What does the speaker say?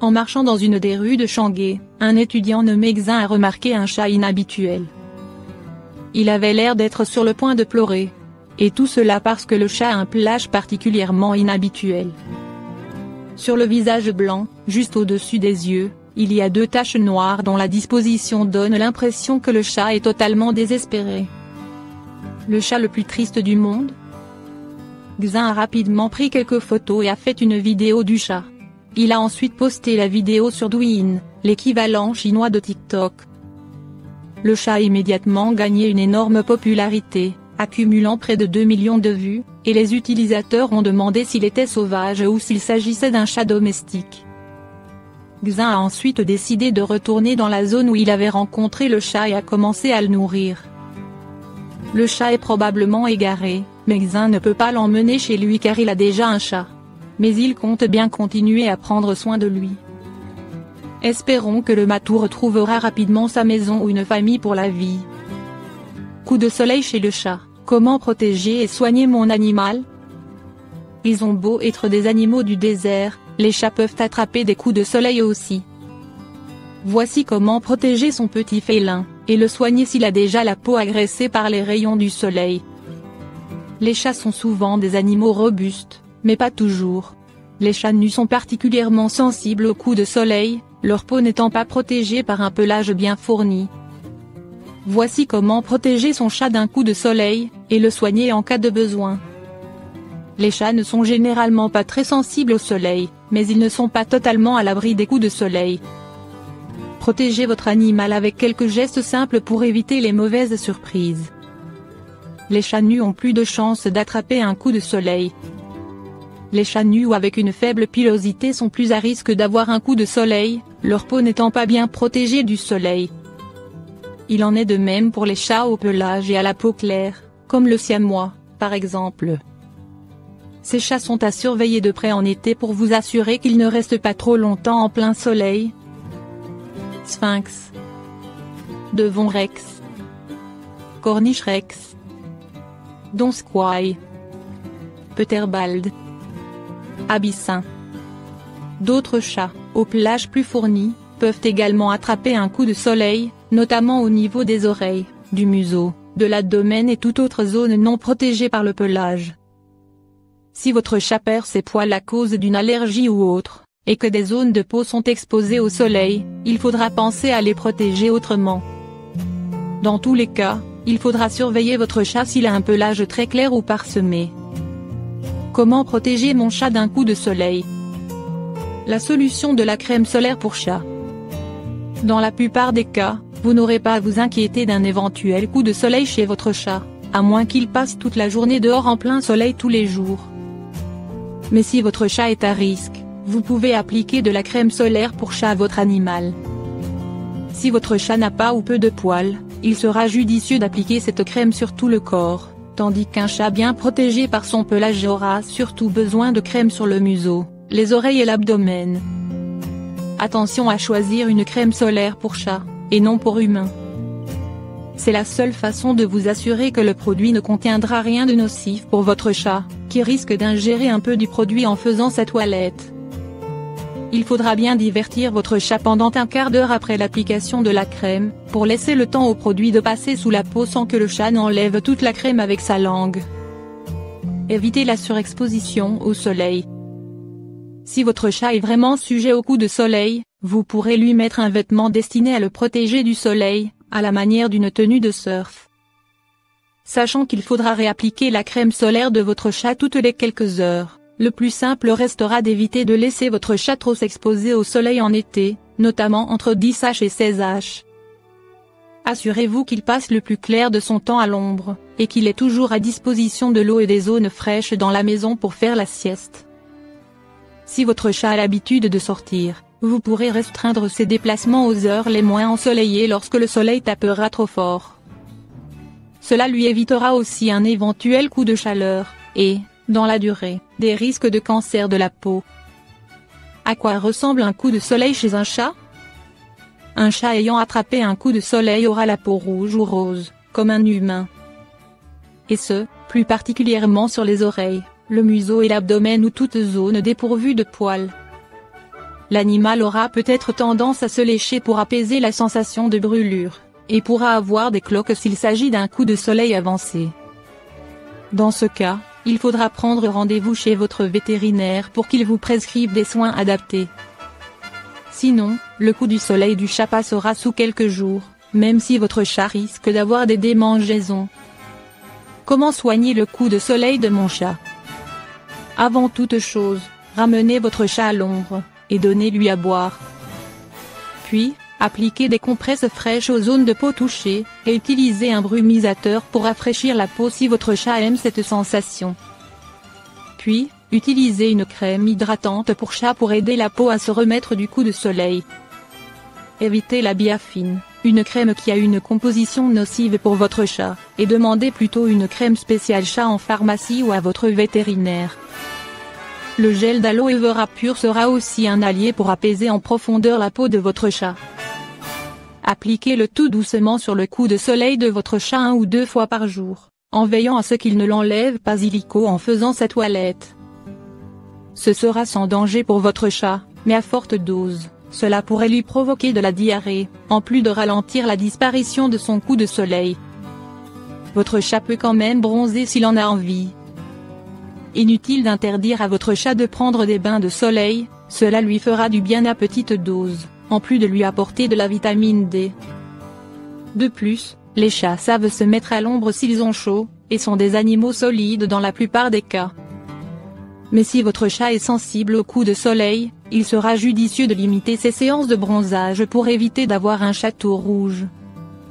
En marchant dans une des rues de Shanghai, un étudiant nommé Xin a remarqué un chat inhabituel. Il avait l'air d'être sur le point de pleurer. Et tout cela parce que le chat a un pelage particulièrement inhabituel. Sur le visage blanc, juste au-dessus des yeux, il y a 2 taches noires dont la disposition donne l'impression que le chat est totalement désespéré. Le chat le plus triste du monde? Xin a rapidement pris quelques photos et a fait une vidéo du chat. Il a ensuite posté la vidéo sur Douyin, l'équivalent chinois de TikTok. Le chat a immédiatement gagné une énorme popularité, accumulant près de 2 millions de vues, et les utilisateurs ont demandé s'il était sauvage ou s'il s'agissait d'un chat domestique. Xin a ensuite décidé de retourner dans la zone où il avait rencontré le chat et a commencé à le nourrir. Le chat est probablement égaré, mais Xin ne peut pas l'emmener chez lui car il a déjà un chat. Mais il compte bien continuer à prendre soin de lui. Espérons que le matou retrouvera rapidement sa maison ou une famille pour la vie. Coup de soleil chez le chat, comment protéger et soigner mon animal? Ils ont beau être des animaux du désert, les chats peuvent attraper des coups de soleil aussi. Voici comment protéger son petit félin, et le soigner s'il a déjà la peau agressée par les rayons du soleil. Les chats sont souvent des animaux robustes, mais pas toujours. Les chats nus sont particulièrement sensibles aux coups de soleil, leur peau n'étant pas protégée par un pelage bien fourni. Voici comment protéger son chat d'un coup de soleil, et le soigner en cas de besoin. Les chats ne sont généralement pas très sensibles au soleil, mais ils ne sont pas totalement à l'abri des coups de soleil. Protégez votre animal avec quelques gestes simples pour éviter les mauvaises surprises. Les chats nus ont plus de chances d'attraper un coup de soleil. Les chats nus ou avec une faible pilosité sont plus à risque d'avoir un coup de soleil, leur peau n'étant pas bien protégée du soleil. Il en est de même pour les chats au pelage et à la peau claire, comme le siamois, par exemple. Ces chats sont à surveiller de près en été pour vous assurer qu'ils ne restent pas trop longtemps en plein soleil. Sphinx, Devon Rex, Cornish Rex, Donskoi, Peterbald, Abyssin. D'autres chats, au pelage plus fourni, peuvent également attraper un coup de soleil, notamment au niveau des oreilles, du museau, de l'abdomen et toute autre zone non protégée par le pelage. Si votre chat perd ses poils à cause d'une allergie ou autre, et que des zones de peau sont exposées au soleil, il faudra penser à les protéger autrement. Dans tous les cas, il faudra surveiller votre chat s'il a un pelage très clair ou parsemé. Comment protéger mon chat d'un coup de soleil? La solution de la crème solaire pour chat. Dans la plupart des cas, vous n'aurez pas à vous inquiéter d'un éventuel coup de soleil chez votre chat, à moins qu'il passe toute la journée dehors en plein soleil tous les jours. Mais si votre chat est à risque, vous pouvez appliquer de la crème solaire pour chat à votre animal. Si votre chat n'a pas ou peu de poils, il sera judicieux d'appliquer cette crème sur tout le corps, tandis qu'un chat bien protégé par son pelage aura surtout besoin de crème sur le museau, les oreilles et l'abdomen. Attention à choisir une crème solaire pour chat, et non pour humain. C'est la seule façon de vous assurer que le produit ne contiendra rien de nocif pour votre chat, qui risque d'ingérer un peu du produit en faisant sa toilette. Il faudra bien divertir votre chat pendant un quart d'heure après l'application de la crème, pour laisser le temps au produit de passer sous la peau sans que le chat n'enlève toute la crème avec sa langue. Évitez la surexposition au soleil. Si votre chat est vraiment sujet aux coups de soleil, vous pourrez lui mettre un vêtement destiné à le protéger du soleil, à la manière d'une tenue de surf. Sachant qu'il faudra réappliquer la crème solaire de votre chat toutes les quelques heures. Le plus simple restera d'éviter de laisser votre chat trop s'exposer au soleil en été, notamment entre 10h et 16h. Assurez-vous qu'il passe le plus clair de son temps à l'ombre, et qu'il ait toujours à disposition de l'eau et des zones fraîches dans la maison pour faire la sieste. Si votre chat a l'habitude de sortir, vous pourrez restreindre ses déplacements aux heures les moins ensoleillées lorsque le soleil tapera trop fort. Cela lui évitera aussi un éventuel coup de chaleur, et, dans la durée, des risques de cancer de la peau. À quoi ressemble un coup de soleil chez un chat? Un chat ayant attrapé un coup de soleil aura la peau rouge ou rose, comme un humain. Et ce, plus particulièrement sur les oreilles, le museau et l'abdomen ou toute zone dépourvue de poils. l'animal aura peut-être tendance à se lécher pour apaiser la sensation de brûlure, et pourra avoir des cloques s'il s'agit d'un coup de soleil avancé. Dans ce cas, il faudra prendre rendez-vous chez votre vétérinaire pour qu'il vous prescrive des soins adaptés. Sinon, le coup du soleil du chat passera sous quelques jours, même si votre chat risque d'avoir des démangeaisons. Comment soigner le coup de soleil de mon chat? Avant toute chose, ramenez votre chat à l'ombre, et donnez-lui à boire. Puis, appliquez des compresses fraîches aux zones de peau touchées, et utilisez un brumisateur pour rafraîchir la peau si votre chat aime cette sensation. Puis, utilisez une crème hydratante pour chat pour aider la peau à se remettre du coup de soleil. Évitez la biafine, une crème qui a une composition nocive pour votre chat, et demandez plutôt une crème spéciale chat en pharmacie ou à votre vétérinaire. Le gel d'aloe vera pur sera aussi un allié pour apaiser en profondeur la peau de votre chat. Appliquez le tout doucement sur le coup de soleil de votre chat 1 ou 2 fois par jour, en veillant à ce qu'il ne l'enlève pas illico en faisant sa toilette. Ce sera sans danger pour votre chat, mais à forte dose, cela pourrait lui provoquer de la diarrhée, en plus de ralentir la disparition de son coup de soleil. Votre chat peut quand même bronzer s'il en a envie. Inutile d'interdire à votre chat de prendre des bains de soleil, cela lui fera du bien à petite dose, en plus de lui apporter de la vitamine D. De plus, les chats savent se mettre à l'ombre s'ils ont chaud, et sont des animaux solides dans la plupart des cas. Mais si votre chat est sensible au coup de soleil, il sera judicieux de limiter ses séances de bronzage pour éviter d'avoir un chat tout rouge.